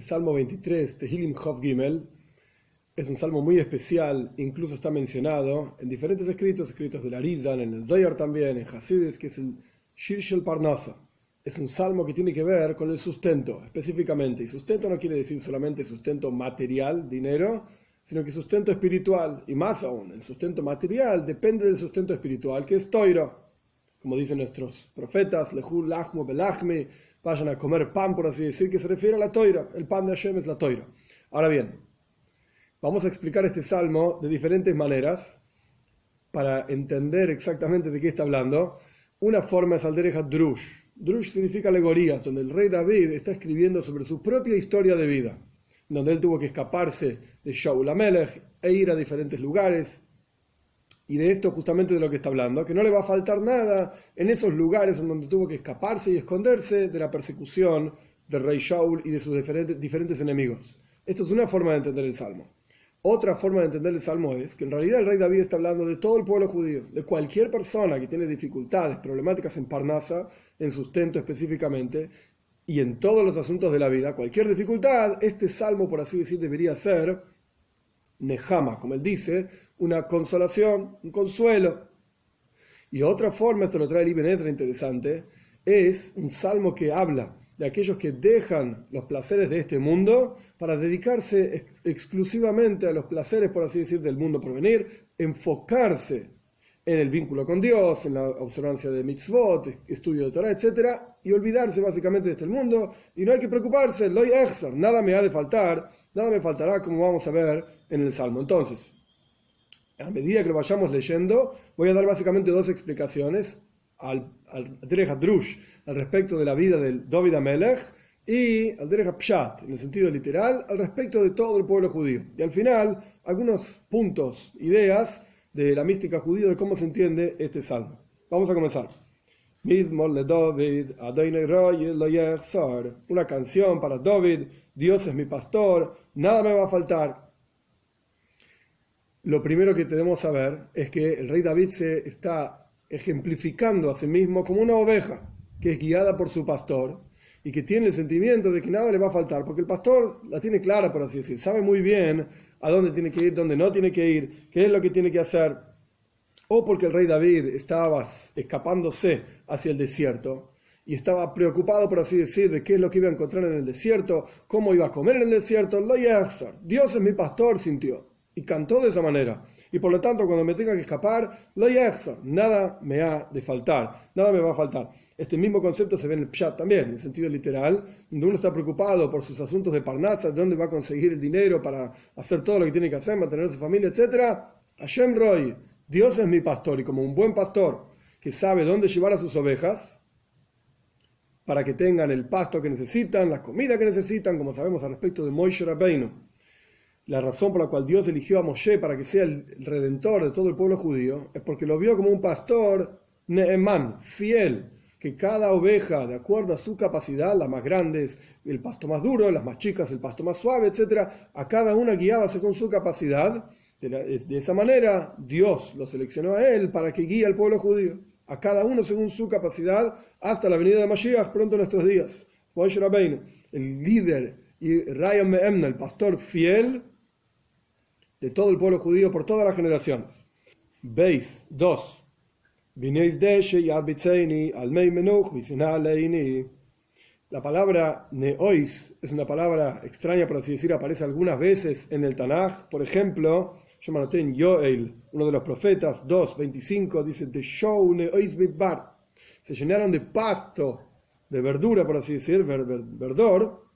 El Salmo 23, Tehilim Chov Gimel, es un salmo muy especial, incluso está mencionado en diferentes escritos del Arizal, en el Zohar también, en Hasidus, que es el Shir Shel Parnasa. Es un salmo que tiene que ver con el sustento, específicamente. Y sustento no quiere decir solamente sustento material, dinero, sino que sustento espiritual. Y más aún, el sustento material depende del sustento espiritual, que es Toira. Como dicen nuestros profetas, Lehu Lachmo Belachmi, vayan a comer pan, por así decir, que se refiere a la Toira. El pan de Hashem es la Toira. Ahora bien, vamos a explicar este salmo de diferentes maneras para entender exactamente de qué está hablando. Una forma es al derech drush. Drush significa alegorías, donde el rey David está escribiendo sobre su propia historia de vida, donde él tuvo que escaparse de Shaul HaMelech e ir a diferentes lugares. Y de esto justamente de lo que está hablando, que no le va a faltar nada en esos lugares en donde tuvo que escaparse y esconderse de la persecución del rey Shaul y de sus diferentes enemigos. Esto es una forma de entender el salmo. Otra forma de entender el salmo es que en realidad el rey David está hablando de todo el pueblo judío, de cualquier persona que tiene dificultades, problemáticas en Parnasa, en sustento específicamente, y en todos los asuntos de la vida, cualquier dificultad, este salmo, por así decir, debería ser Nehama, como él dice, una consolación, un consuelo. Y otra forma, esto lo trae el Ibn Ezra interesante, es un salmo que habla de aquellos que dejan los placeres de este mundo para dedicarse exclusivamente a los placeres, por así decir, del mundo por venir, enfocarse en el vínculo con Dios, en la observancia de mitzvot, estudio de Torah, etc., y olvidarse básicamente de este mundo, y no hay que preocuparse, lo hay exer, nada me ha de faltar, nada me faltará, como vamos a ver en el Salmo. Entonces, a medida que lo vayamos leyendo, voy a dar básicamente dos explicaciones al Derech Drush, al respecto de la vida del David HaMelech, y al Derech Pshat, en el sentido literal, al respecto de todo el pueblo judío. Y al final, algunos puntos, ideas de la mística judía de cómo se entiende este salmo. Vamos a comenzar. Una canción para David, Dios es mi pastor, nada me va a faltar. Lo primero que debemos saber es que el rey David se está ejemplificando a sí mismo como una oveja que es guiada por su pastor y que tiene el sentimiento de que nada le va a faltar, porque el pastor la tiene clara, por así decir, sabe muy bien a dónde tiene que ir, dónde no tiene que ir, qué es lo que tiene que hacer. O porque el rey David estaba escapándose hacia el desierto y estaba preocupado, por así decir, de qué es lo que iba a encontrar en el desierto, cómo iba a comer en el desierto. Lo yachzar, Dios es mi pastor, sintió y cantó de esa manera. Y por lo tanto, cuando me tenga que escapar, lo yachzar, nada me ha de faltar, nada me va a faltar. Este mismo concepto se ve en el Pshat también, en el sentido literal, donde uno está preocupado por sus asuntos de Parnasa, de dónde va a conseguir el dinero para hacer todo lo que tiene que hacer, mantener a su familia, etc. Hashem Roy, Dios es mi pastor, y como un buen pastor que sabe dónde llevar a sus ovejas para que tengan el pasto que necesitan, la comida que necesitan, como sabemos al respecto de Moshe Rabbeinu, la razón por la cual Dios eligió a Moshe para que sea el redentor de todo el pueblo judío es porque lo vio como un pastor Neemán, fiel, que cada oveja, de acuerdo a su capacidad, las más grandes, el pasto más duro, las más chicas, el pasto más suave, etc., a cada una guiaba según su capacidad. De esa manera, Dios lo seleccionó a él para que guíe al pueblo judío, a cada uno según su capacidad, hasta la venida de Mashiach, pronto en nuestros días. Moshe Rabbeinu, el líder, y Ryan Me'emna, el pastor fiel de todo el pueblo judío por todas las generaciones. Veis 2. La palabra neois es una palabra extraña, por así decir, aparece algunas veces en el Tanaj. Por ejemplo, yo me anoté en Yoel, uno de los profetas, 2:25, dice: se llenaron de pasto, de verdura, por así decir, verdor,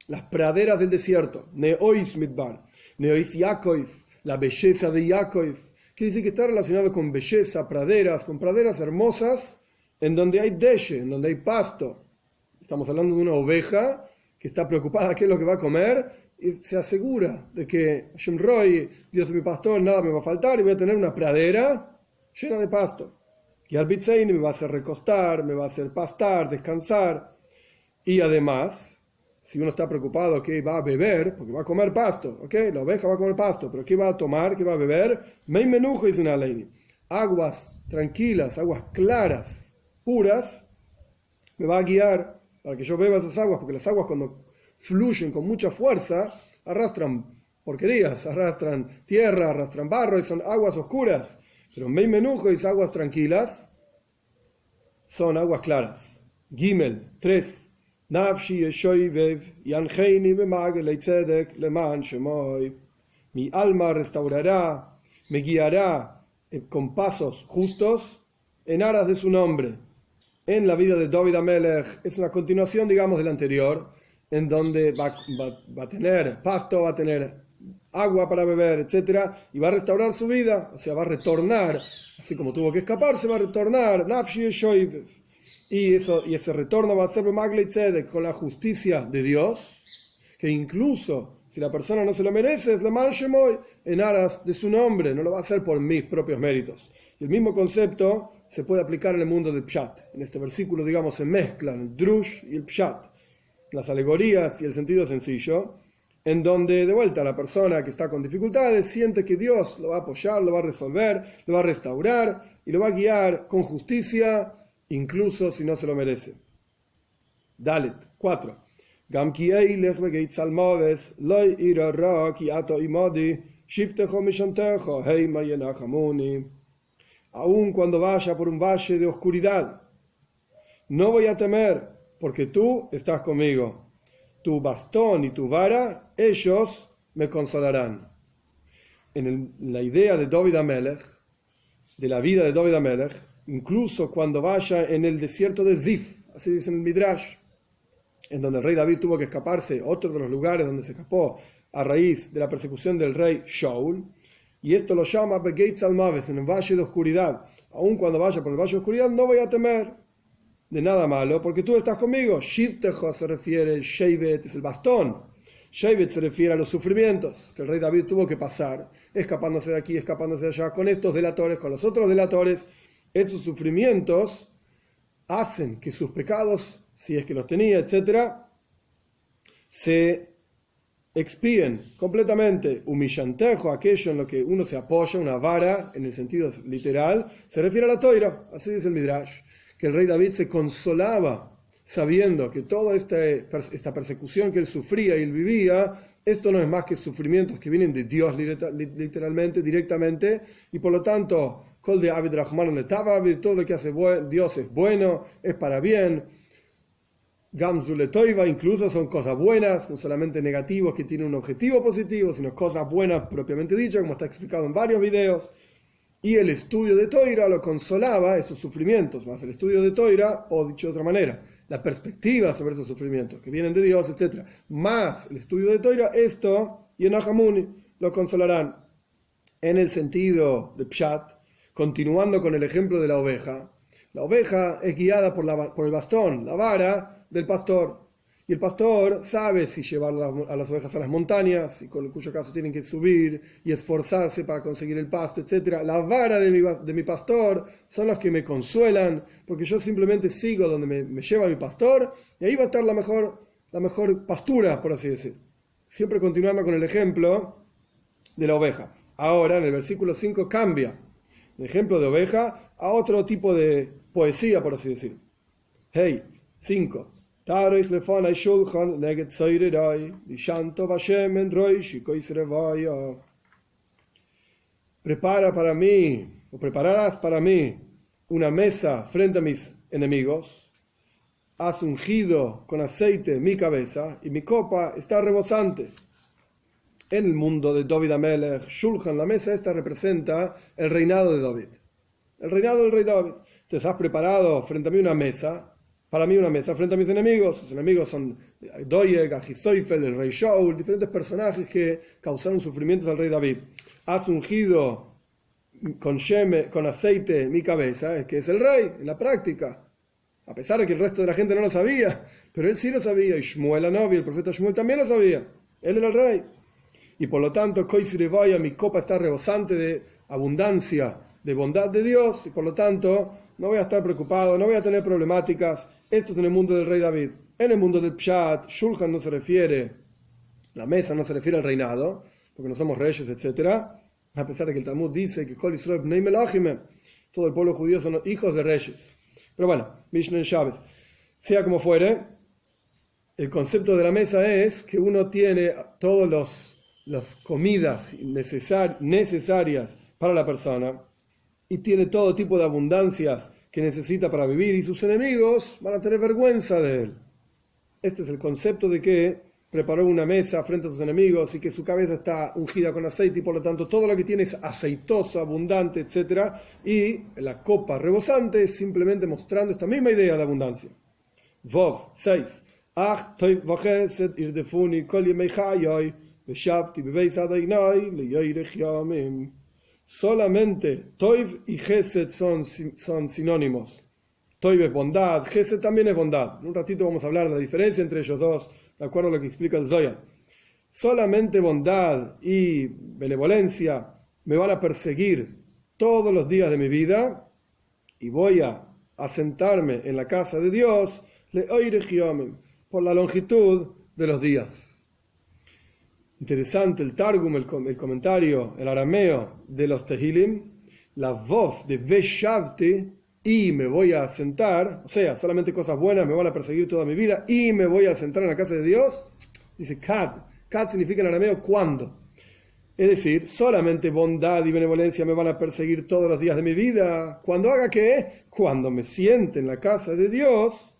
las praderas del desierto. Neois midbar, neois Yaakov, la belleza de Yaakov. Quiere decir que está relacionado con belleza, con praderas hermosas, en donde hay deshe, en donde hay pasto. Estamos hablando de una oveja que está preocupada qué es lo que va a comer y se asegura de que Hashem Roy, Dios es mi pastor, nada me va a faltar y voy a tener una pradera llena de pasto. Y al Bitsein me va a hacer recostar, me va a hacer pastar, descansar. Y además, si uno está preocupado qué va a beber, porque va a comer pasto, ¿ok? La oveja va a comer pasto, pero ¿qué va a tomar? ¿Qué va a beber? Mei menujo, dice una ley. Aguas tranquilas, aguas claras, puras, me va a guiar para que yo beba esas aguas, porque las aguas cuando fluyen con mucha fuerza, arrastran porquerías, arrastran tierra, arrastran barro y son aguas oscuras. Pero Mei Menujo y aguas tranquilas son aguas claras. Gimel 3. Nafshi eshoivev yancheini bemag leitzedek leman shemoy. Mi alma restaurará, me guiará con pasos justos en aras de su nombre. En la vida de David Amelech es una continuación, digamos, del anterior, en donde va a tener pasto, va a tener agua para beber, etcétera, y va a restaurar su vida, o sea, va a retornar, así como tuvo que escaparse, va a retornar, Nafshi eshoivev. Y ese retorno va a ser con la justicia de Dios, que incluso si la persona no se lo merece, es la manchemoy, en aras de su nombre, no lo va a hacer por mis propios méritos. Y el mismo concepto se puede aplicar en el mundo del pshat. En este versículo, digamos, se mezclan el drush y el pshat, las alegorías y el sentido sencillo, en donde de vuelta la persona que está con dificultades siente que Dios lo va a apoyar, lo va a resolver, lo va a restaurar y lo va a guiar con justicia, incluso si no se lo merece. Dalet 4. Gam ki eilech vegeit salmoves loy ira ra ki ato imodi shiftecho mishantecho heima yenachamuni. Aun cuando vaya por un valle de oscuridad, no voy a temer, porque tú estás conmigo. Tu bastón y tu vara, ellos me consolarán. En la idea de David Amelech, de la vida de David Amelech, incluso cuando vaya en el desierto de Zif, así dice en el Midrash, en donde el rey David tuvo que escaparse, otro de los lugares donde se escapó a raíz de la persecución del rey Shaul, y esto lo llama Begeit Salmaves, en el valle de oscuridad. Aun cuando vaya por el valle de oscuridad, no voy a temer de nada malo, porque tú estás conmigo. Shivtejo se refiere, Shevet es el bastón. Shevet se refiere a los sufrimientos que el rey David tuvo que pasar, escapándose de aquí, escapándose de allá, con estos delatores, con los otros delatores. Esos sufrimientos hacen que sus pecados, si es que los tenía, etcétera, se expíen completamente. Humillantejo, aquello en lo que uno se apoya, una vara, en el sentido literal, se refiere a la toira, así dice el Midrash, que el rey David se consolaba sabiendo que toda esta persecución que él sufría y él vivía, esto no es más que sufrimientos que vienen de Dios literalmente, directamente, y por lo tanto, Kol de Abid Rahman le Tabavid, todo lo que hace Dios es bueno, es para bien. Gamzu le Toiva, incluso son cosas buenas, no solamente negativos que tienen un objetivo positivo, sino cosas buenas propiamente dichas, como está explicado en varios videos. Y el estudio de Toira lo consolaba, esos sufrimientos, más el estudio de Toira, o dicho de otra manera, la perspectiva sobre esos sufrimientos que vienen de Dios, etc. Más el estudio de Toira, esto y en Ahamuni lo consolarán. En el sentido de Pshat, continuando con el ejemplo de la oveja es guiada por el bastón, la vara del pastor. Y el pastor sabe si llevar a las ovejas a las montañas, y en cuyo caso tienen que subir y esforzarse para conseguir el pasto, etc. La vara de mi pastor son los que me consuelan, porque yo simplemente sigo donde me lleva mi pastor, y ahí va a estar la mejor pastura, por así decir. Siempre continuando con el ejemplo de la oveja. Ahora, en el versículo 5 cambia el ejemplo de oveja a otro tipo de poesía, por así decir. Hey, 5. Prepara para mí, o prepararás para mí, una mesa frente a mis enemigos. Has ungido con aceite mi cabeza y mi copa está rebosante. En el mundo de David Amelech, Shulchan, la mesa esta representa el reinado de David. El reinado del rey David. Entonces has preparado frente a mí una mesa, para mí una mesa frente a mis enemigos. Sus enemigos son Doeg, Ahisoifel, el rey Shaul, diferentes personajes que causaron sufrimientos al rey David. Has ungido con aceite mi cabeza, que es el rey, en la práctica. A pesar de que el resto de la gente no lo sabía, pero él sí lo sabía. Y Shmuel Anobi, el profeta Shmuel, también lo sabía. Él era el rey. Y por lo tanto, mi copa está rebosante de abundancia, de bondad de Dios, y por lo tanto no voy a estar preocupado, no voy a tener problemáticas. Esto es en el mundo del rey David. En el mundo del Pshat, Shulchan no se refiere, la mesa no se refiere al reinado, porque no somos reyes, etc. A pesar de que el Talmud dice que Kol Yisrael bnei melachim, todo el pueblo judío son hijos de reyes. Pero bueno, Mishnah en Shabbat. Sea como fuere, El concepto de la mesa es que uno tiene todas las comidas necesarias para la persona y tiene todo tipo de abundancias que necesita para vivir, y sus enemigos van a tener vergüenza de él. Este es el concepto de que preparó una mesa frente a sus enemigos y que su cabeza está ungida con aceite y por lo tanto todo lo que tiene es aceitoso, abundante, etc. Y la copa rebosante es simplemente mostrando esta misma idea de abundancia. Vov 6. Solamente Toiv y Gesed son sinónimos. Toiv es bondad, Gesed también es bondad. En un ratito vamos a hablar de la diferencia entre ellos dos, de acuerdo a lo que explica el Zohar. Solamente bondad y benevolencia me van a perseguir todos los días de mi vida y voy a asentarme en la casa de Dios por la longitud de los días. Interesante el Targum, el comentario, el arameo de los Tehilim. La Vov de Veshavti, y me voy a sentar, o sea, solamente cosas buenas me van a perseguir toda mi vida y me voy a sentar en la casa de Dios. Dice Kad. Kad significa en arameo cuando. Es decir, solamente bondad y benevolencia me van a perseguir todos los días de mi vida. ¿Cuándo haga qué? Cuando me siente en la casa de Dios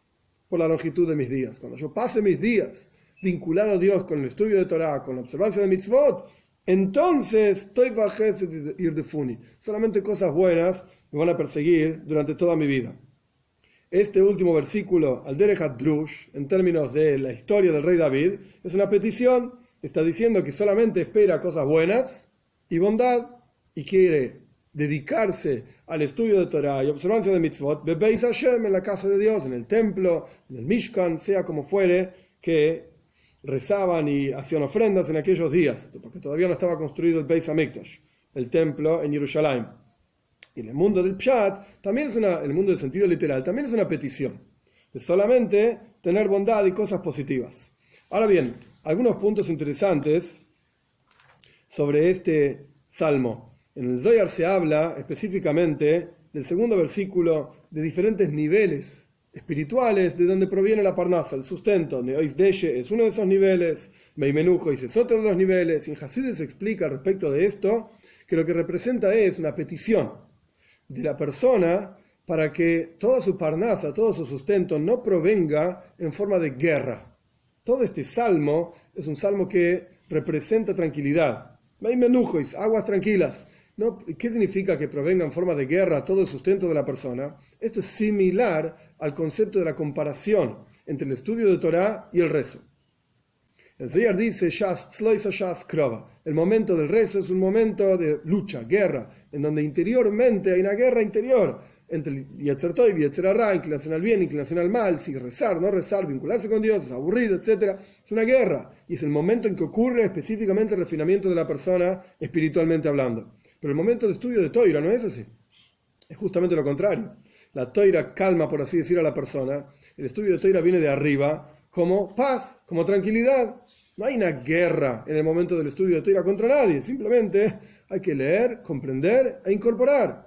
por la longitud de mis días. Cuando yo pase mis días vinculado a Dios con el estudio de Torah, con la observancia de mitzvot, entonces solamente cosas buenas me van a perseguir durante toda mi vida. Este último versículo, al Derech HaDrush, en términos de la historia del rey David, es una petición. Está diciendo que solamente espera cosas buenas y bondad y quiere dedicarse al estudio de Torah y observancia de mitzvot, Bebeis Hashem, en la casa de Dios, en el templo, en el Mishkan, sea como fuere, que rezaban y hacían ofrendas en aquellos días, porque todavía no estaba construido el Beis Hamikdash, el templo en Jerusalén. Y en el mundo del Pshat, también en el mundo del sentido literal, también es una petición de solamente tener bondad y cosas positivas. Ahora bien, algunos puntos interesantes sobre este salmo. En el Zohar se habla específicamente del segundo versículo de diferentes niveles espirituales de donde proviene la parnasa, el sustento. Neois Deshe es uno de esos niveles, Meimenujois es otro de los niveles. Y en Hasidus se explica respecto de esto que lo que representa es una petición de la persona para que toda su parnasa, todo su sustento no provenga en forma de guerra. Todo este salmo es un salmo que representa tranquilidad. Meimenujois, aguas tranquilas. ¿No? ¿Qué significa que provenga en forma de guerra todo el sustento de la persona? Esto es similar al concepto de la comparación entre el estudio de Torah y el rezo. El Zohar dice, el momento del rezo es un momento de lucha, guerra, en donde interiormente hay una guerra interior entre Yetzer Tov y Yetzer Hara, inclinación al bien, inclinación al mal, si rezar, no rezar, vincularse con Dios, es aburrido, etc. Es una guerra, y es el momento en que ocurre específicamente el refinamiento de la persona espiritualmente hablando. Pero el momento de estudio de Toira no es así. Es justamente lo contrario. La Toira calma, por así decir, a la persona. El estudio de Toira viene de arriba como paz, como tranquilidad. No hay una guerra en el momento del estudio de Toira contra nadie. Simplemente hay que leer, comprender e incorporar.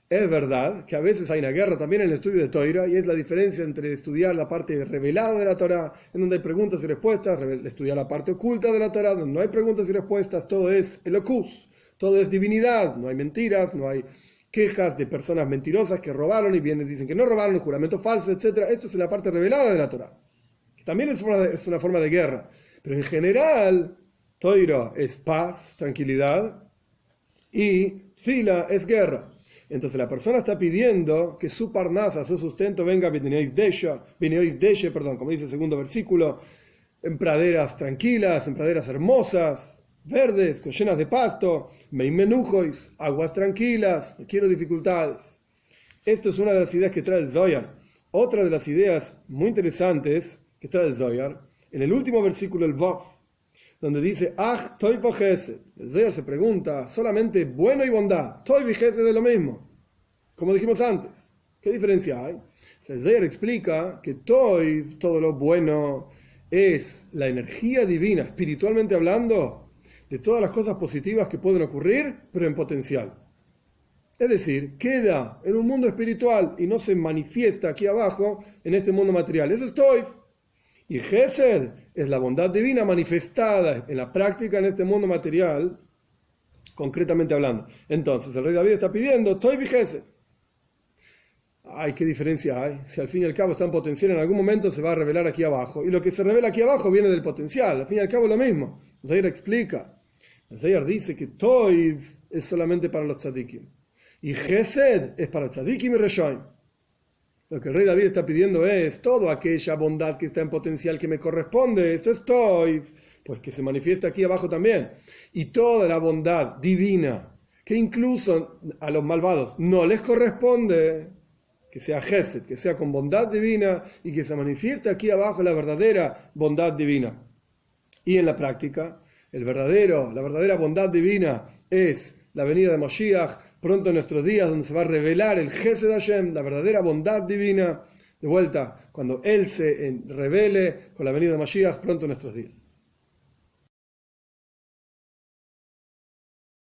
Es verdad que a veces hay una guerra también en el estudio de Toira, y es la diferencia entre estudiar la parte revelada de la Torah, en donde hay preguntas y respuestas, estudiar la parte oculta de la Torah, donde no hay preguntas y respuestas, todo es elokus, todo es divinidad, no hay mentiras, no hay quejas de personas mentirosas que robaron y vienen y dicen que no robaron, juramento falso, etc. Esto es la parte revelada de la Torah, que también es una forma de guerra, pero en general Toira es paz, tranquilidad, y Tfila es guerra. Entonces la persona está pidiendo que su parnasa, su sustento, venga como dice el segundo versículo, en praderas tranquilas, en praderas hermosas, verdes, llenas de pasto, meimenujois, aguas tranquilas, no quiero dificultades. Esto es una de las ideas que trae el Zohar. Otra de las ideas muy interesantes que trae el Zohar, en el último versículo, el Vav, donde dice, Toiv Gesed. El Zohar se pregunta, solamente bueno y bondad. Toiv y Gesed es lo mismo. Como dijimos antes, ¿qué diferencia hay? El Zohar explica que Toiv, todo lo bueno, es la energía divina, espiritualmente hablando, de todas las cosas positivas que pueden ocurrir, pero en potencial. Es decir, queda en un mundo espiritual y no se manifiesta aquí abajo en este mundo material. Eso es Toiv. Y Gesed es la bondad divina manifestada en la práctica en este mundo material, concretamente hablando. Entonces, el rey David está pidiendo Toiv y Gesed. Ay, ¿qué diferencia hay? Si al fin y al cabo está en potencial, en algún momento se va a revelar aquí abajo. Y lo que se revela aquí abajo viene del potencial. Al fin y al cabo es lo mismo. El Zohar explica. El Zohar dice que Toiv es solamente para los tzadikim. Y Gesed es para tzadikim y reshoim. Lo que el rey David está pidiendo es toda aquella bondad que está en potencial que me corresponde. Esto es Toiv. Pues que se manifiesta aquí abajo también. Y toda la bondad divina que incluso a los malvados no les corresponde, que sea Gesed, que sea con bondad divina y que se manifieste aquí abajo la verdadera bondad divina. Y en la práctica, la verdadera bondad divina es la venida de Moshiach pronto en nuestros días, donde se va a revelar el Gesed Hashem, la verdadera bondad divina, de vuelta, cuando Él se revele con la venida de Moshiach pronto en nuestros días.